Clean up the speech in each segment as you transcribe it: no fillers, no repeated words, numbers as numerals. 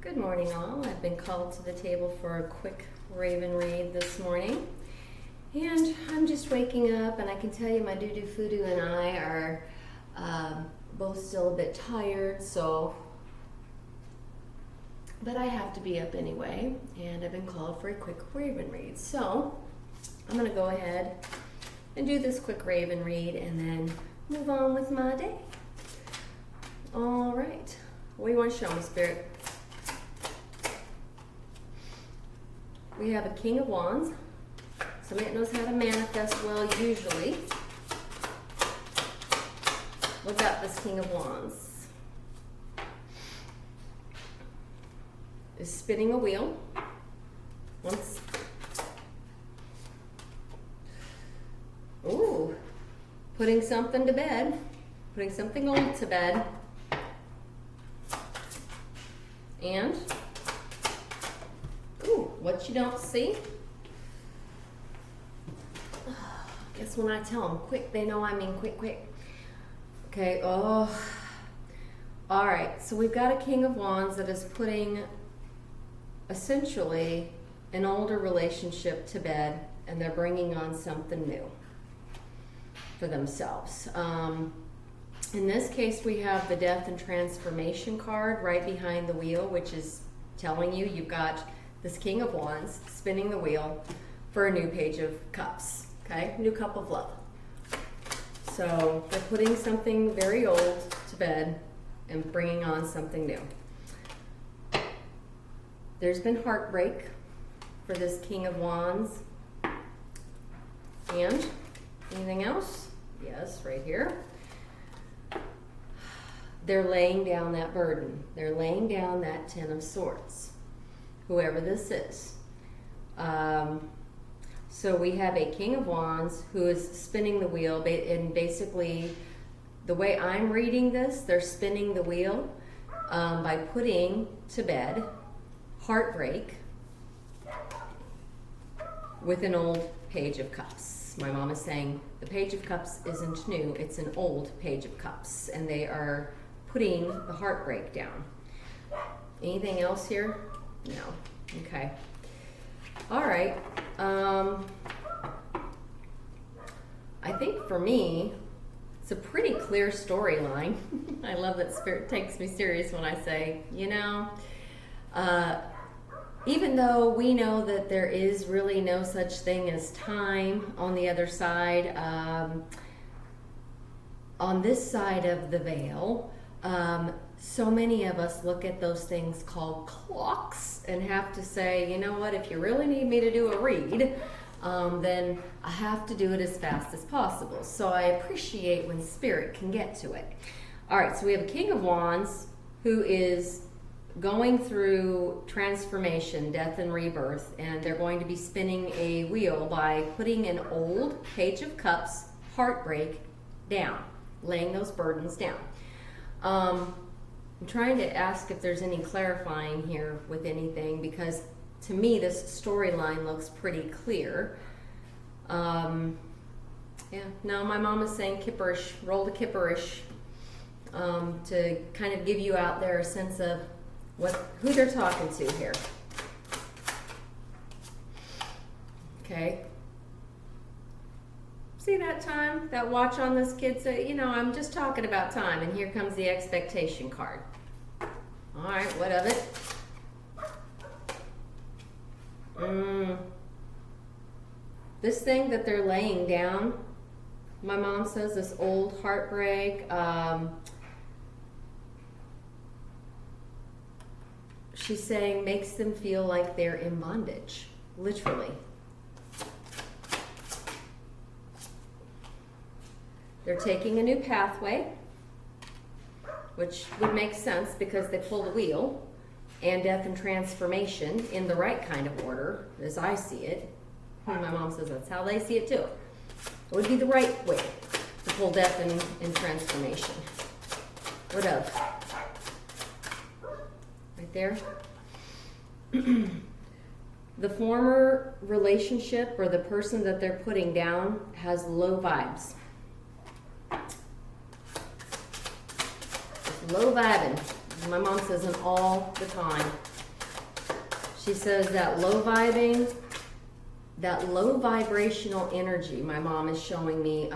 Good morning, all. I've been called to the table for a quick raven read this morning. And I'm just waking up, and I can tell you my doo-doo foodoo and I are both still a bit tired, but I have to be up anyway, and I've been called for a quick raven read. So I'm going to go ahead and do this quick raven read and then move on with my day. All right. What do you want to show me, Spirit? We have a King of Wands. Somebody that knows how to manifest well, usually. What about this King of Wands? Is spinning a wheel. Once. Ooh. Putting something to bed. Putting something old to bed. And what you don't see. Guess when I tell them quick, they know I mean quick, quick. Okay, all right, so we've got a King of Wands that is putting essentially an older relationship to bed, and they're bringing on something new for themselves. In this case, we have the Death and Transformation card right behind the wheel, which is telling you you've got this King of Wands spinning the wheel for a new Page of Cups, okay? New cup of love. So they're putting something very old to bed and bringing on something new. There's been heartbreak for this King of Wands. And anything else? Yes, right here. They're laying down that burden. They're laying down that Ten of Swords. Whoever this is. So we have a King of Wands who is spinning the wheel, and basically the way I'm reading this, they're spinning the wheel by putting to bed heartbreak with an old Page of Cups. My mom is saying the Page of Cups isn't new, it's an old Page of Cups, and they are putting the heartbreak down. Anything else here? No. Okay. All right. I think for me, it's a pretty clear storyline. I love that Spirit takes me serious when I say, even though we know that there is really no such thing as time on the other side, on this side of the veil, so many of us look at those things called clocks and have to say, you know what, if you really need me to do a read, then I have to do it as fast as possible. So I appreciate when Spirit can get to it. All right, so we have a King of Wands who is going through transformation, death and rebirth, and they're going to be spinning a wheel by putting an old Page of Cups, heartbreak, down, laying those burdens down. I'm trying to ask if there's any clarifying here with anything, because to me this storyline looks pretty clear. No, my mom is saying kipperish, roll the kipperish, to kind of give you out there a sense of who they're talking to here. Okay. See that time, that watch on this kid say, I'm just talking about time, and here comes the expectation card. All right, what of it? This thing that they're laying down, my mom says, this old heartbreak, she's saying makes them feel like they're in bondage, literally. They're taking a new pathway, which would make sense because they pulled a wheel, and death and transformation in the right kind of order, as I see it. My mom says that's how they see it too. It would be the right way to pull death and transformation. What of? Right there. The former relationship or the person that they're putting down has low vibes. Low vibing. My mom says them all the time. She says that low vibing, that low vibrational energy my mom is showing me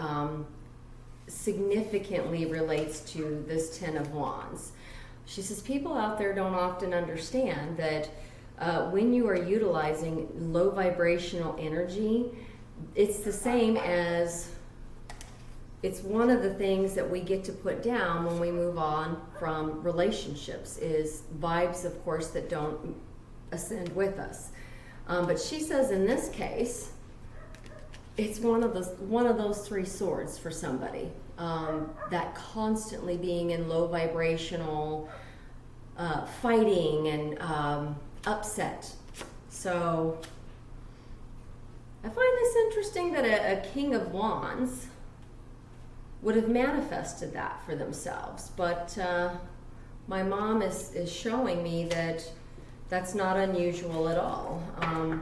significantly relates to this Ten of Wands. She says people out there don't often understand that when you are utilizing low vibrational energy, it's the same as, it's one of the things that we get to put down when we move on from relationships, is vibes, of course, that don't ascend with us. But she says in this case, it's one of those three swords for somebody. That constantly being in low vibrational fighting and upset. So I find this interesting that a King of Wands would have manifested that for themselves. But my mom is showing me that that's not unusual at all.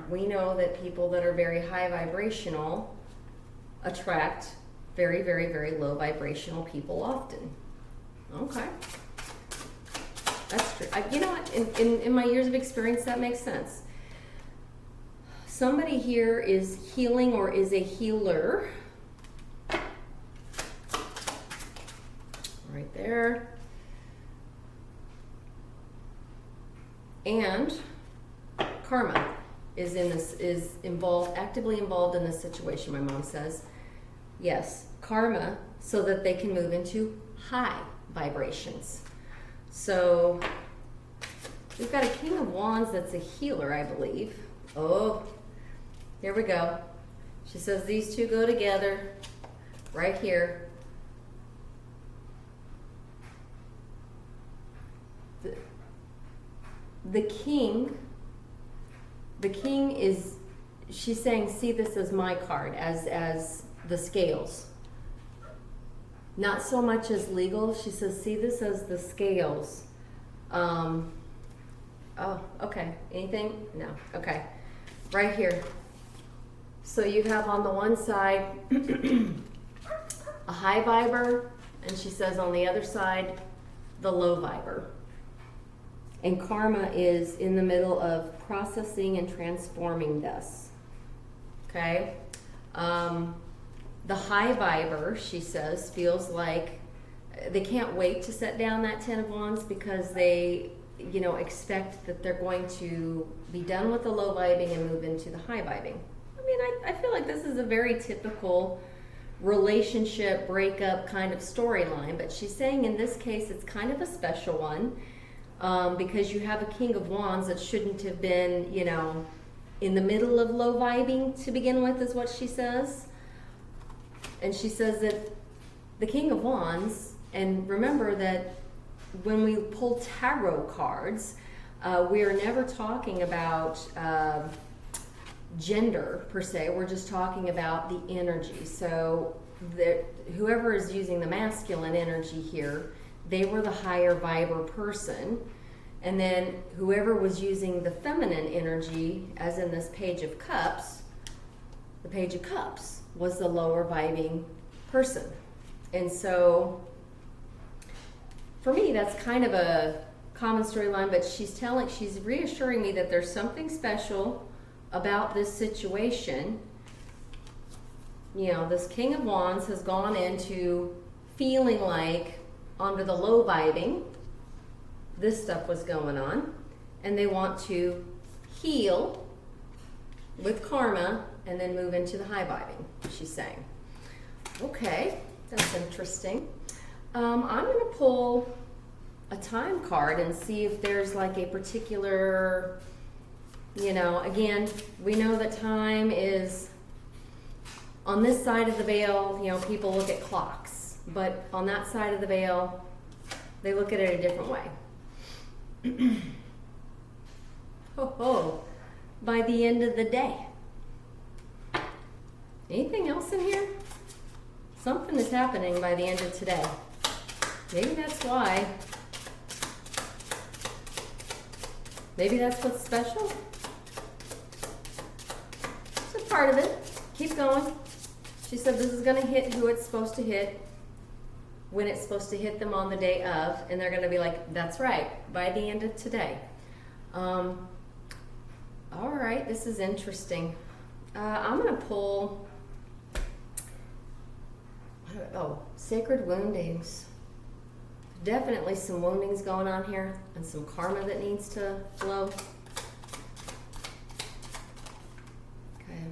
We know that people that are very high vibrational attract very, very, very low vibrational people often. Okay. That's true. You know what? In my years of experience, that makes sense. Somebody here is healing or is a healer. Right there. And karma is involved, actively involved in this situation, my mom says. Yes, karma, so that they can move into high vibrations. So we've got a King of Wands that's a healer, I believe. Oh, here we go. She says these two go together right here. The king is, she's saying, see this as my card, as the scales. Not so much as legal. She says, see this as the scales. Oh, okay. Anything? No. Okay. Right here. So you have on the one side a high viber, and she says on the other side, the low viber. And karma is in the middle of processing and transforming this. Okay? The high viber, she says, feels like they can't wait to set down that Ten of Wands because they, expect that they're going to be done with the low vibing and move into the high vibing. I mean, I feel like this is a very typical relationship breakup kind of storyline, but she's saying in this case it's kind of a special one. Because you have a King of Wands that shouldn't have been, in the middle of low vibing to begin with, is what she says. And she says that the King of Wands, and remember that when we pull tarot cards, we are never talking about gender per se. We're just talking about the energy. So whoever is using the masculine energy here, they were the higher viber person. And then whoever was using the feminine energy, as in this Page of Cups, the Page of Cups was the lower vibing person. And so for me, that's kind of a common storyline, but she's reassuring me that there's something special about this situation. This King of Wands has gone into feeling like under the low vibing, this stuff was going on, and they want to heal with karma and then move into the high vibing, she's saying. Okay, that's interesting. I'm going to pull a time card and see if there's like a particular, again, we know that time is on this side of the veil. People look at clocks, but on that side of the veil, they look at it a different way. By the end of the day. Anything else in here? Something is happening by the end of today. Maybe that's why. Maybe that's what's special. It's a part of it. Keep going. She said this is going to hit who it's supposed to hit. when it's supposed to hit them on the day of, and they're going to be like, that's right, by the end of today. All right, this is interesting. I'm going to pull, sacred woundings. Definitely some woundings going on here and some karma that needs to flow. Okay.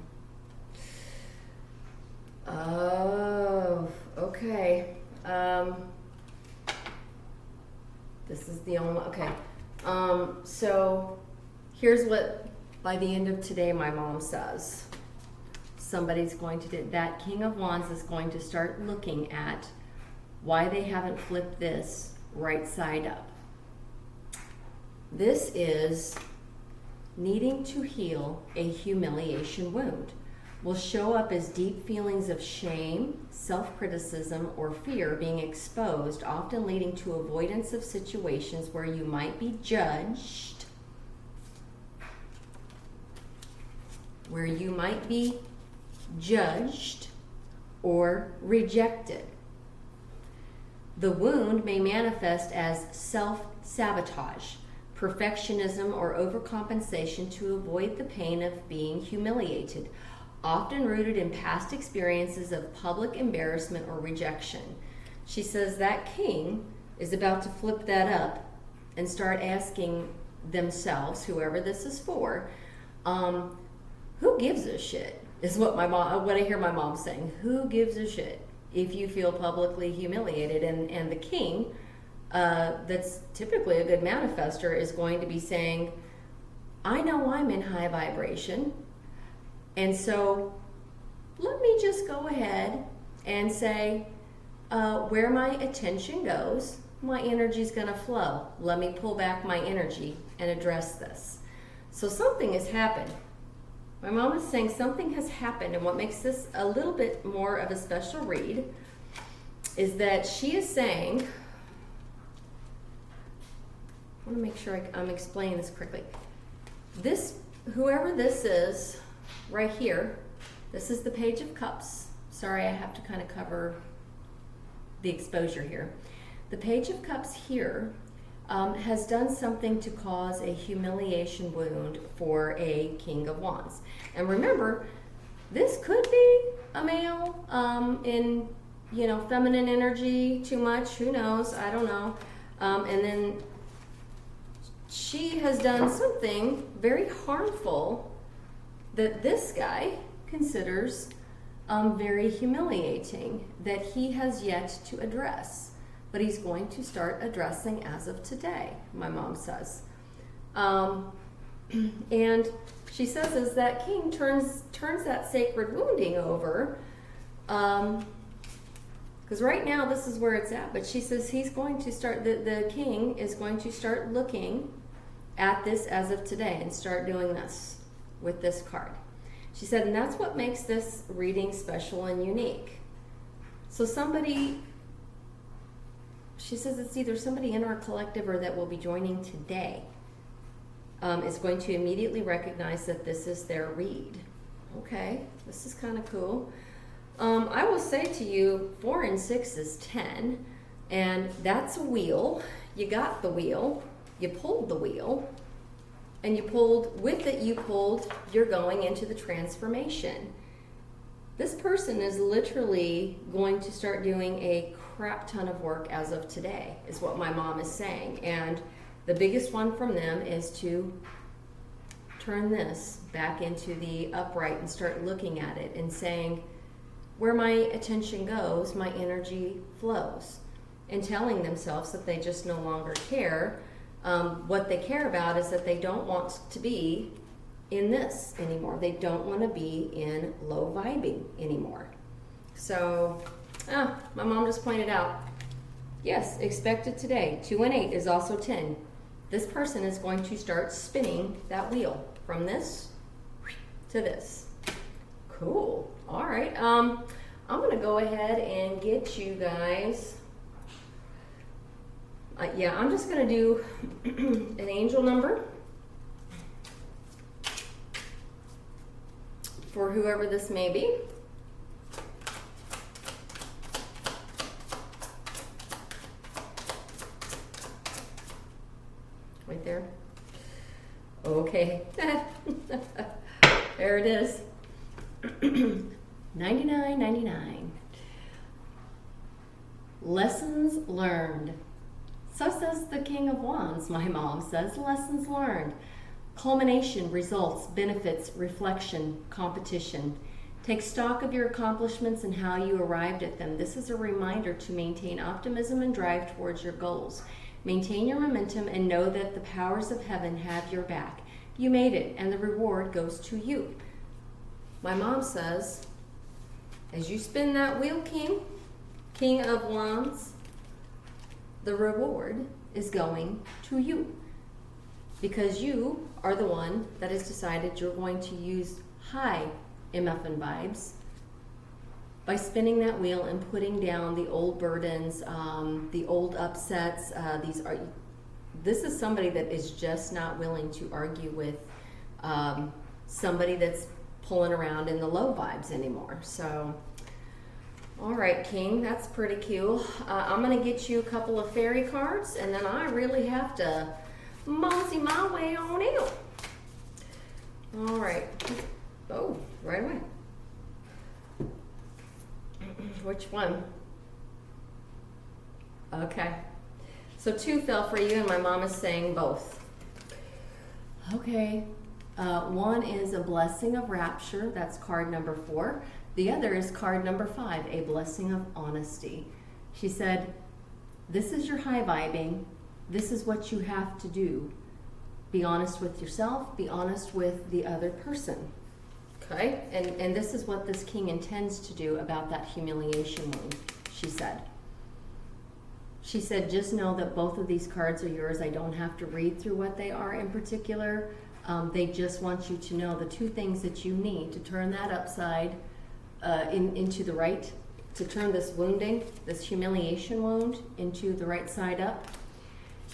Oh, okay. This is the only one. Okay. So here's what by the end of today my mom says. Somebody's going to do that. King of Wands is going to start looking at why they haven't flipped this right side up. This is needing to heal a humiliation wound. Will show up as deep feelings of shame, self-criticism, or fear being exposed, often leading to avoidance of situations where you might be judged, or rejected. The wound may manifest as self-sabotage, perfectionism, or overcompensation to avoid the pain of being humiliated, often rooted in past experiences of public embarrassment or rejection. She says that king is about to flip that up and start asking themselves, whoever this is for, who gives a shit? Is what I hear my mom saying. Who gives a shit if you feel publicly humiliated? And the king, that's typically a good manifester, is going to be saying, I know I'm in high vibration, and so let me just go ahead and say, where my attention goes, my energy's going to flow. Let me pull back my energy and address this. So something has happened. My mom is saying something has happened, and what makes this a little bit more of a special read is that she is saying, I want to make sure I'm explaining this correctly. This, whoever this is, right here, this is the Page of Cups. Sorry, I have to kind of cover the exposure here. The Page of Cups here has done something to cause a humiliation wound for a King of Wands. And remember, this could be a male in, feminine energy too much. Who knows? I don't know. And then she has done something very harmful that this guy considers very humiliating that he has yet to address. But he's going to start addressing as of today, my mom says. And she says as that king turns that sacred wounding over, because right now this is where it's at, but she says he's going to start, the king is going to start looking at this as of today and start doing this with this card. She said, and that's what makes this reading special and unique. So she says it's either somebody in our collective or that will be joining today is going to immediately recognize that this is their read. Okay, this is kind of cool. I will say to you, 4 and 6 is 10, and that's a wheel. You got the wheel, you pulled the wheel, and you're going into the transformation. This person is literally going to start doing a crap ton of work as of today, is what my mom is saying. And the biggest one from them is to turn this back into the upright and start looking at it and saying, where my attention goes, my energy flows. And telling themselves that they just no longer care. What they care about is that they don't want to be in this anymore. They don't want to be in low vibing anymore. So, my mom just pointed out, yes, expected today. 2 and 8 is also 10. This person is going to start spinning that wheel from this to this. Cool. All right. I'm going to go ahead and get you guys. I'm just going to do an angel number for whoever this may be. Okay. There it is. $99.99. Lessons learned. So says the King of Wands, my mom says. Lessons learned. Culmination, results, benefits, reflection, competition. Take stock of your accomplishments and how you arrived at them. This is a reminder to maintain optimism and drive towards your goals. Maintain your momentum and know that the powers of heaven have your back. You made it, and the reward goes to you. My mom says, as you spin that wheel, King of Wands, the reward is going to you. Because you are the one that has decided you're going to use high MFN vibes by spinning that wheel and putting down the old burdens, the old upsets. This is somebody that is just not willing to argue with somebody that's pulling around in the low vibes anymore. So, all right, King, that's pretty cool. I'm going to get you a couple of fairy cards, and then I really have to mosey my way on out. All right. Oh, right away. Which one? Okay. So 2 fell for you, and my mom is saying both. Okay. One is a blessing of rapture. That's card number 4. The other is card number 5, a blessing of honesty. She said, this is your high vibing. This is what you have to do. Be honest with yourself. Be honest with the other person. Okay? And this is what this king intends to do about that humiliation wound, she said. She said, just know that both of these cards are yours. I don't have to read through what they are in particular. They just want you to know the 2 things that you need to turn that upside into the right, to turn this wounding, this humiliation wound into the right side up,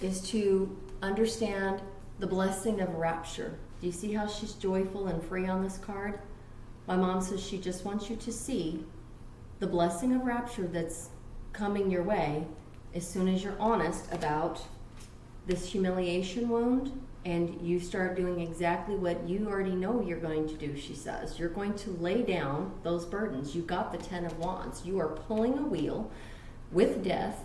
is to understand the blessing of rapture. Do you see how she's joyful and free on this card? My mom says she just wants you to see the blessing of rapture that's coming your way as soon as you're honest about this humiliation wound and you start doing exactly what you already know you're going to do, she says. You're going to lay down those burdens. You got the 10 of Wands. You are pulling a wheel with death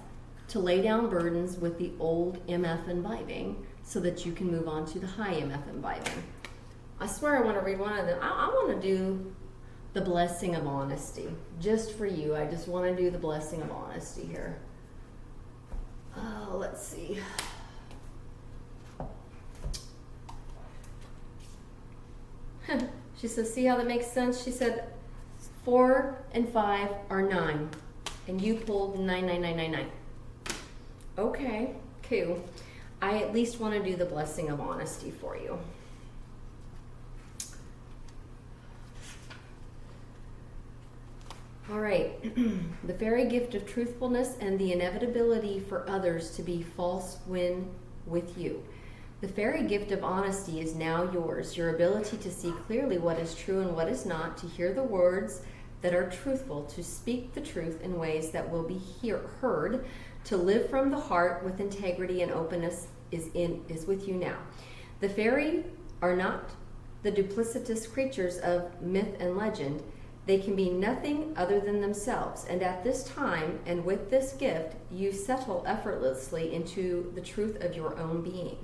to lay down burdens with the old MF and vibing so that you can move on to the high MF and vibing. I swear I want to read one of them. I want to do the blessing of honesty. Just for you, I just want to do the blessing of honesty here. Let's see. She says, see how that makes sense? She said 4 and 5 are 9, and you pulled 99999. Okay, cool. I at least want to do the blessing of honesty for you. All right. The fairy gift of truthfulness and the inevitability for others to be false when with you. The fairy gift of honesty is now yours. Your ability to see clearly what is true and what is not, to hear the words that are truthful, to speak the truth in ways that will be heard, to live from the heart with integrity and openness is with you now. The fairy are not the duplicitous creatures of myth and legend. They can be nothing other than themselves, and at this time and with this gift, you settle effortlessly into the truth of your own being.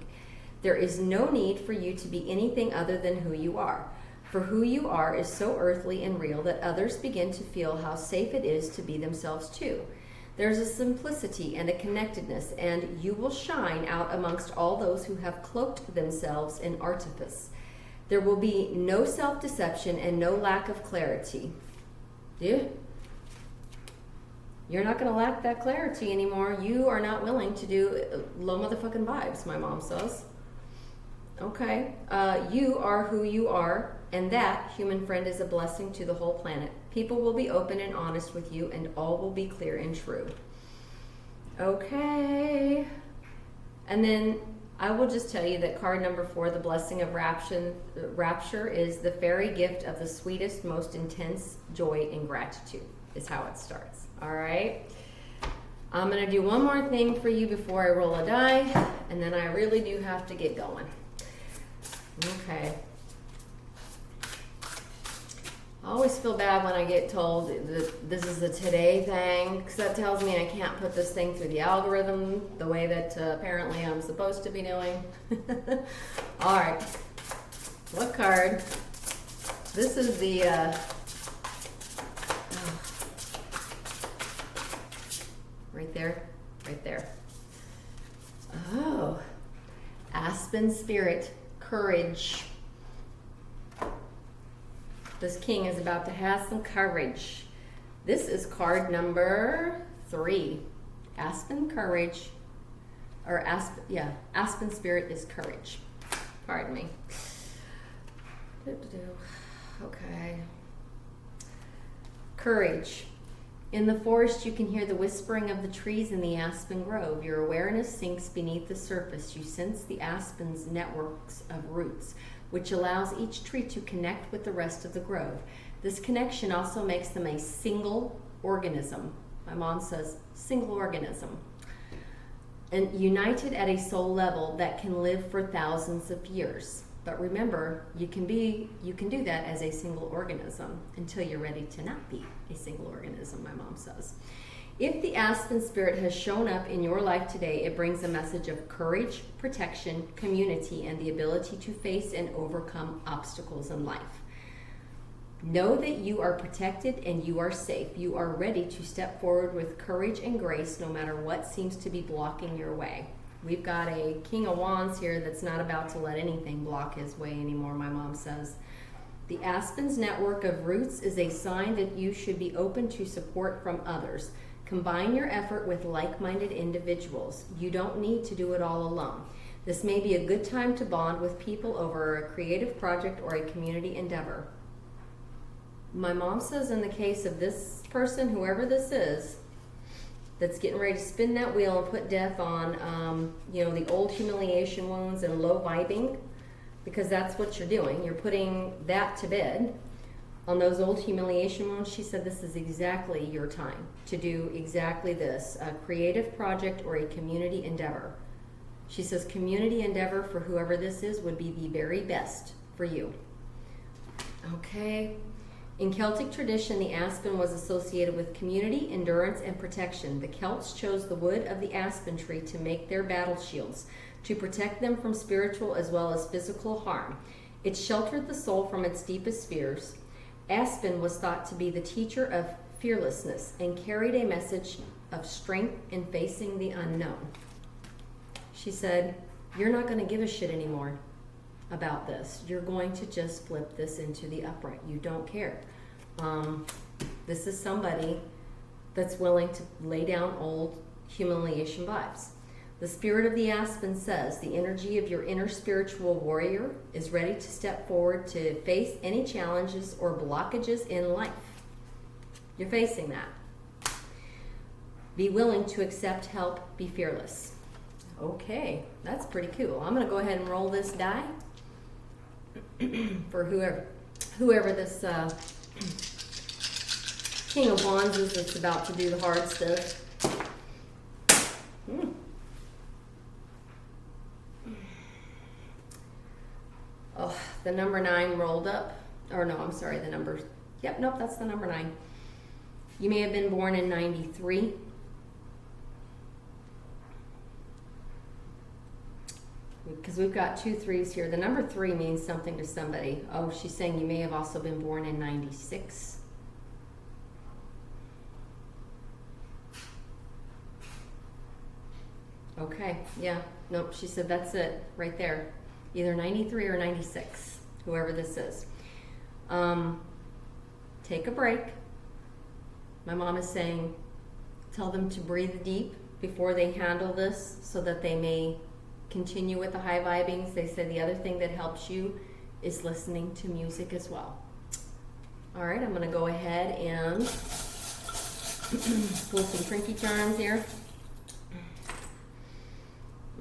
There is no need for you to be anything other than who you are, for who you are is so earthly and real that others begin to feel how safe it is to be themselves too. There's a simplicity and a connectedness, and you will shine out amongst all those who have cloaked themselves in artifice. There will be no self-deception and no lack of clarity. Yeah. You're not going to lack that clarity anymore. You are not willing to do low motherfucking vibes, my mom says. Okay. You are who you are, and that, human friend, is a blessing to the whole planet. People will be open and honest with you, and all will be clear and true. Okay. And then I will just tell you that card number 4, the blessing of rapture, is the fairy gift of the sweetest, most intense joy and gratitude, is how it starts. All right. I'm going to do one more thing for you before I roll a die, and then I really do have to get going. Okay. I always feel bad when I get told that this is a today thing, because that tells me I can't put this thing through the algorithm the way that apparently I'm supposed to be doing. All right. What card? This is the right there, right there. Oh, Aspen Spirit, courage. This king is about to have some courage. This is card number 3. Aspen courage, or Aspen Spirit is courage. Pardon me. Okay. Courage. In the forest, you can hear the whispering of the trees in the aspen grove. Your awareness sinks beneath the surface. You sense the aspen's networks of roots, which allows each tree to connect with the rest of the grove. This connection also makes them a single organism. My mom says single organism. And united at a soul level that can live for thousands of years. But remember, you can do that as a single organism until you're ready to not be a single organism, my mom says. If the Aspen Spirit has shown up in your life today, it brings a message of courage, protection, community, and the ability to face and overcome obstacles in life. Know that you are protected and you are safe. You are ready to step forward with courage and grace no matter what seems to be blocking your way. We've got a King of Wands here that's not about to let anything block his way anymore, my mom says. The aspen's network of roots is a sign that you should be open to support from others. Combine your effort with like-minded individuals. You don't need to do it all alone. This may be a good time to bond with people over a creative project or a community endeavor. My mom says in the case of this person, whoever this is, that's getting ready to spin that wheel and put death on, the old humiliation wounds and low vibing, because that's what you're doing. You're putting that to bed. On those old humiliation wounds, she said this is exactly your time to do exactly this, a creative project or a community endeavor. She says community endeavor for whoever this is would be the very best for you. Okay. In Celtic tradition, the aspen was associated with community, endurance, and protection. The Celts chose the wood of the aspen tree to make their battle shields, to protect them from spiritual as well as physical harm. It sheltered the soul from its deepest fears. Aspen was thought to be the teacher of fearlessness and carried a message of strength in facing the unknown. She said, you're not going to give a shit anymore about this. You're going to just flip this into the upright. You don't care. This is somebody that's willing to lay down old humiliation vibes. The spirit of the aspen says the energy of your inner spiritual warrior is ready to step forward to face any challenges or blockages in life. You're facing that. Be willing to accept help. Be fearless. Okay, that's pretty cool. I'm going to go ahead and roll this die for whoever this King of Wands is that's about to do the hard stuff. Oh, the number 9 rolled up. Or no, I'm sorry, the number... Yep, nope, that's the number 9. You may have been born in 93. Because we've got 2 3s here. The number 3 means something to somebody. Oh, she's saying you may have also been born in 96. Okay, yeah. Nope, she said that's it right there. Either 93 or 96, whoever this is. Take a break. My mom is saying, tell them to breathe deep before they handle this so that they may continue with the high vibings. They say the other thing that helps you is listening to music as well. All right, I'm going to go ahead and pull some Trinky Charms here.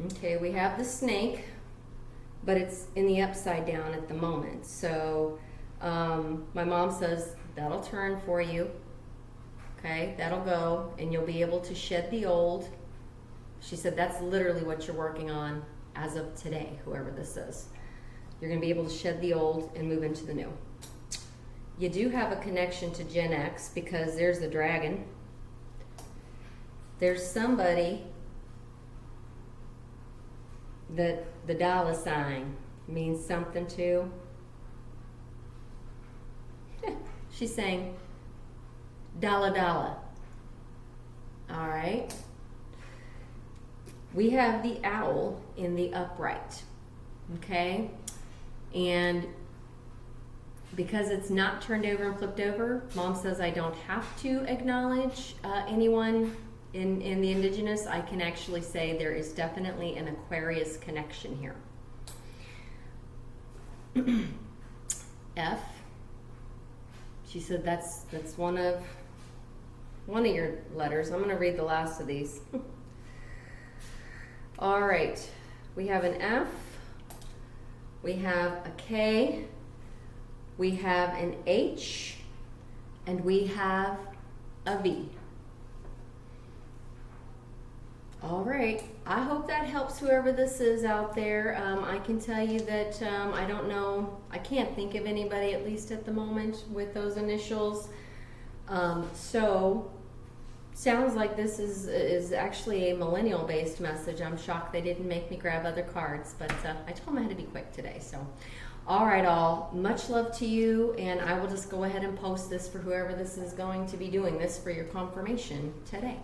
Okay, we have the snake, but it's in the upside down at the moment. So my mom says that'll turn for you. Okay, that'll go, and you'll be able to shed the old. She said that's literally what you're working on as of today, whoever this is. You're going to be able to shed the old and move into the new. You do have a connection to Gen X because there's the dragon. There's somebody that the dollar sign means something to. She's saying dollar dollar. All right. We have the owl in the upright. Okay. And because it's not turned over and flipped over, Mom says I don't have to acknowledge anyone in the indigenous. I can actually say there is definitely an Aquarius connection here. F. She said that's one of your letters. I'm going to read the last of these. All right. We have an F. We have a K. We have an H. And we have a V. All right. I hope that helps whoever this is out there. I can tell you that I don't know. I can't think of anybody, at least at the moment, with those initials. So sounds like this is actually a millennial-based message. I'm shocked they didn't make me grab other cards, but I told them I had to be quick today. So, all right, all. Much love to you, and I will just go ahead and post this for whoever this is going to be doing this for your confirmation today.